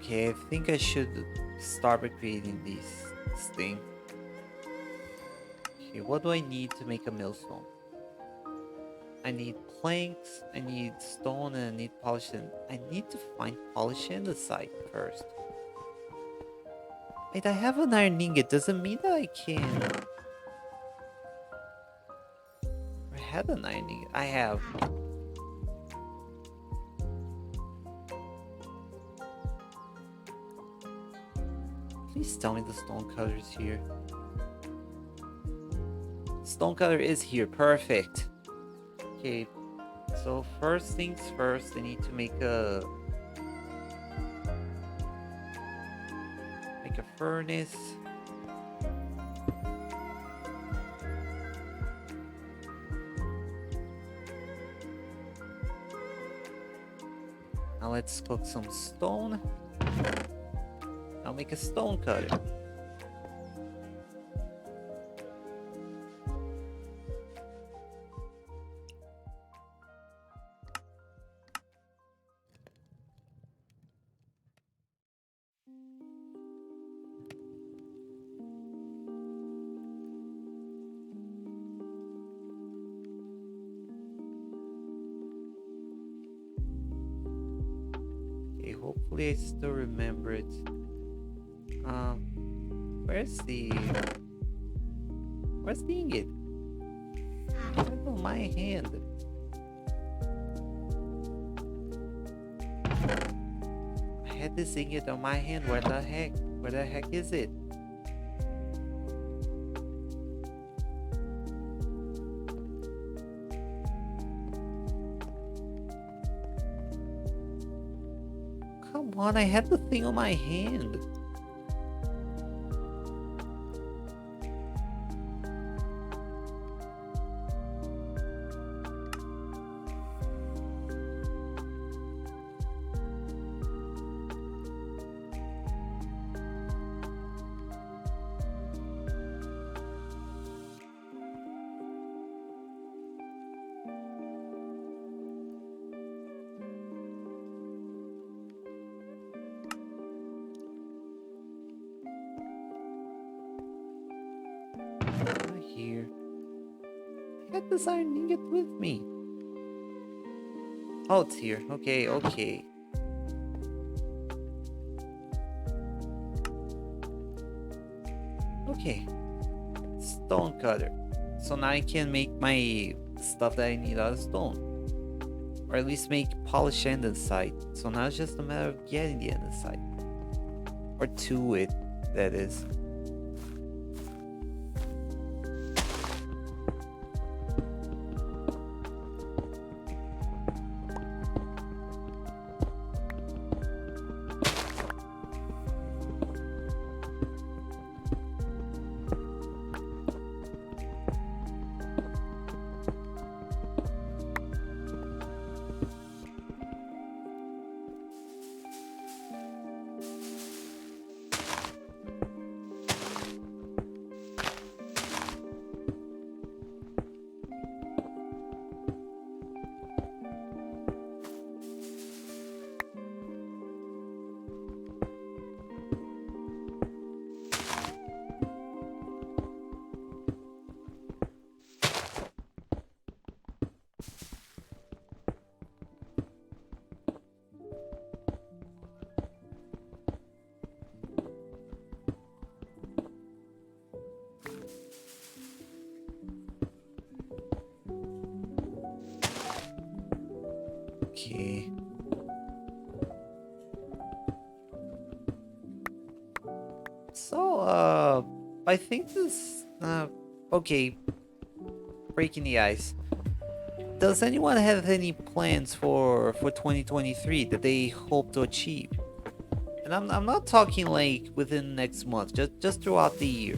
Okay, I think I should start by creating this thing. Okay, what do I need to make a millstone? I need planks, I need stone, and I need polish. And I need to find polish andesite first. Wait, I have an iron ingot. Doesn't mean that I can. I had an iron ingot. I have. Please tell me the stone cutter is here. Stone cutter is here. Perfect. Okay. So first things first, I need to make a furnace. Now let's cook some stone. I'll make a stone cutter. Okay, hopefully I still remember it. Where's the... Where's the ingot? It's on my hand. I had this ingot on my hand. Where the heck? Where the heck is it? Come on, I had the thing on my hand. Not here. I had this iron ingot with me. Oh, it's here. Okay, okay. Okay. Stone cutter. So now I can make my stuff that I need out of stone. Or at least make polished andesite. So now it's just a matter of getting the andesite. Or to it, that is. Okay. So, I think this, okay, breaking the ice. Does anyone have any plans for 2023 that they hope to achieve? And I'm not talking like within next month, just throughout the year.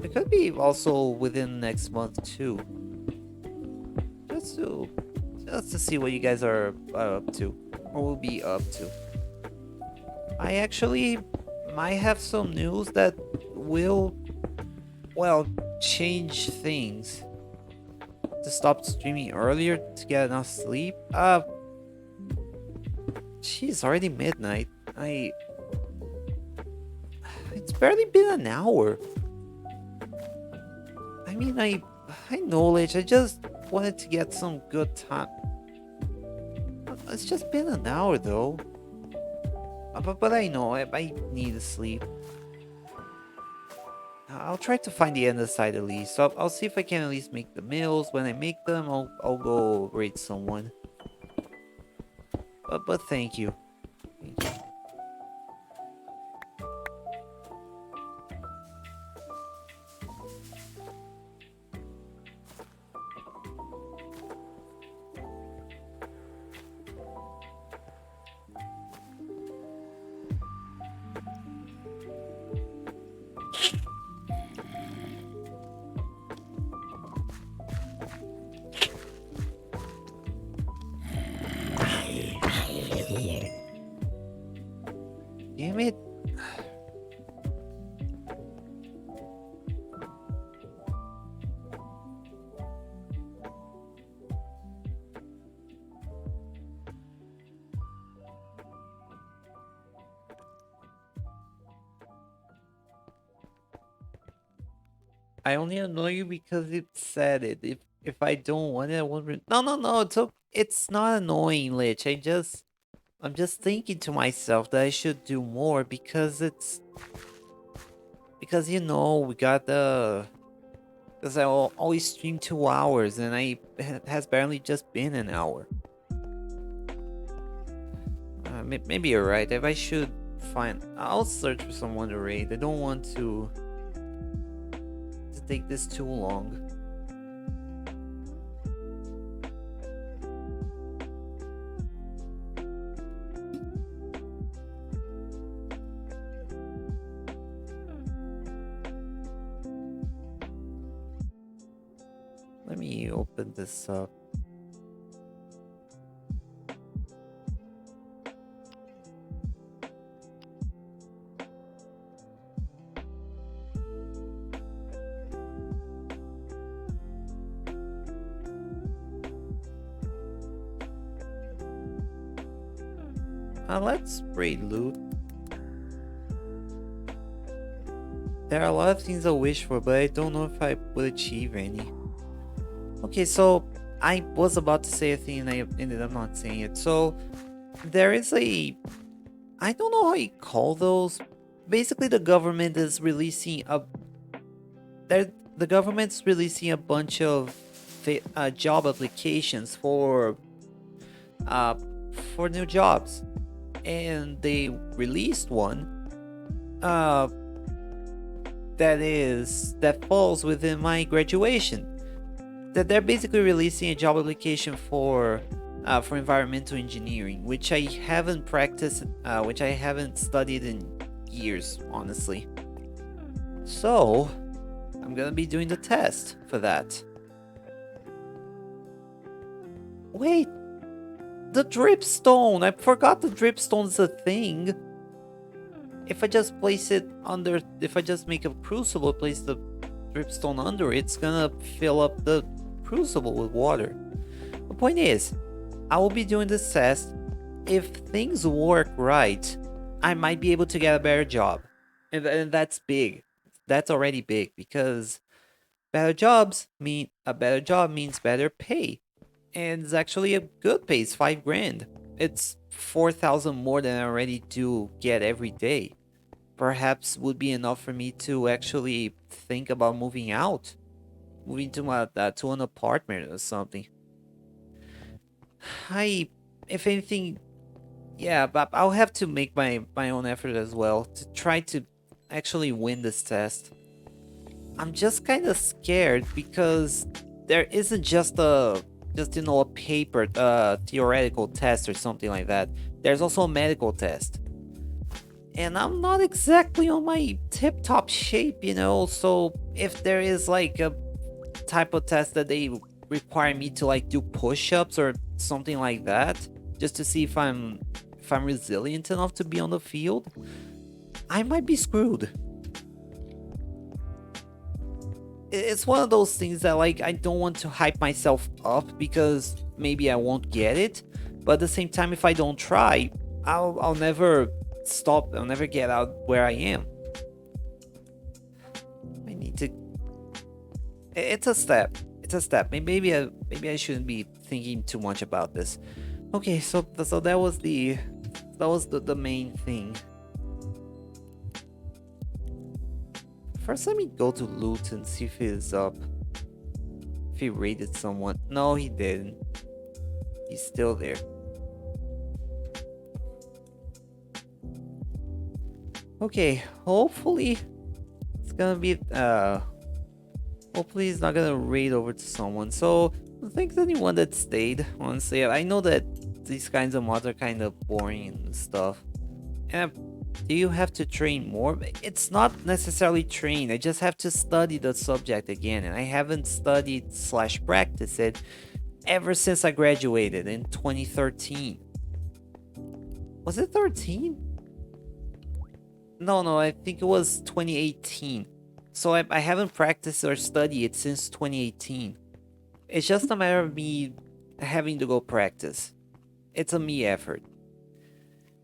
It could be also within next month too. Just to see what you guys are up to, or will be up to. I actually might have some news that will, well, change things. To stop streaming earlier to get enough sleep. Geez, already midnight. It's barely been an hour. I mean, I know, Lich. I just wanted to get some good time. It's just been an hour though. But I know I need to sleep. I'll try to find the other side at least. So I'll see if I can at least make the meals. When I make them, I'll go raid someone. But thank you. Thank you. Damn it. I only annoy you because it said it. If I don't want it, I won't. No. It's not annoying, Lich. I'm just thinking to myself that I should do more because because you know we got the because always stream 2 hours and it has barely just been an hour. Maybe you're right. If I should I'll search for someone to raid. I don't want to take this too long. Let me open this up. Let's raid loot. There are a lot of things I wish for, but I don't know if I would achieve any. Okay, so I was about to say a thing and I ended up not saying it. So there is I don't know how you call those. Basically, the government is releasing the government's releasing a bunch of job applications uh, for new jobs, and they released one uh, that falls within my graduation. That they're basically releasing a job application for environmental engineering, which I haven't practiced, which I haven't studied in years, honestly. So I'm gonna be doing the test for that. Wait, the dripstone! I forgot the dripstone's a thing. If I just if I just make a crucible, place the dripstone under it, it's gonna fill up the crucible with water. The point is, I will be doing this test. If things work right, I might be able to get a better job. And that's big. That's already big because a better job means better pay. And it's actually a good pay. It's 5 grand. It's 4,000 more than I already do get every day. Perhaps would be enough for me to actually think about moving out, moving to an apartment or something. If anything, yeah, but I'll have to make my own effort as well to try to actually win this test. I'm just kind of scared because there isn't just a paper theoretical test or something like that. There's also a medical test. And I'm not exactly on my tip-top shape, so if there is like a type of test that they require me to like do push-ups or something like that, just to see if I'm resilient enough to be on the field, I might be screwed. It's one of those things that like I don't want to hype myself up because maybe I won't get it, but at the same time, if I don't try, I'll never stop. I'll never get out where I am. I need to. It's a step. It's a step. Maybe I shouldn't be thinking too much about this. Okay, so that was the main thing. First, let me go to loot and see if he's up. If he raided someone. No, he didn't. He's still there. Okay, hopefully it's gonna be hopefully he's not gonna raid over to someone. So thanks anyone that stayed, honestly. I know that these kinds of mods are kind of boring and stuff. And do you have to train more? It's not necessarily train. I just have to study the subject again, and I haven't studied / practice it ever since I graduated in 2013. Was it 13? No, I think it was 2018. So I haven't practiced or studied it since 2018. It's just a matter of me having to go practice. It's a me effort.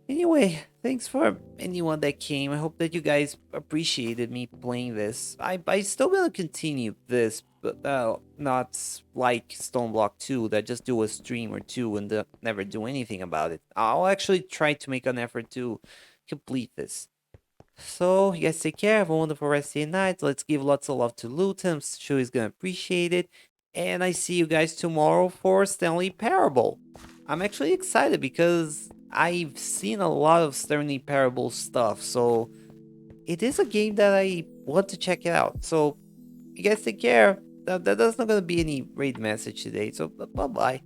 Anyway, thanks for anyone that came. I hope that you guys appreciated me playing this. I still gonna continue this, but not like Stoneblock 2 that just do a stream or two and never do anything about it. I'll actually try to make an effort to complete this. So, you guys take care. Have a wonderful rest of your night. Let's give lots of love to Luton. I'm sure he's gonna appreciate it. And I see you guys tomorrow for Stanley Parable. I'm actually excited because I've seen a lot of Stanley Parable stuff. So, it is a game that I want to check it out. So, you guys take care. That's not gonna be any raid message today. So, bye bye.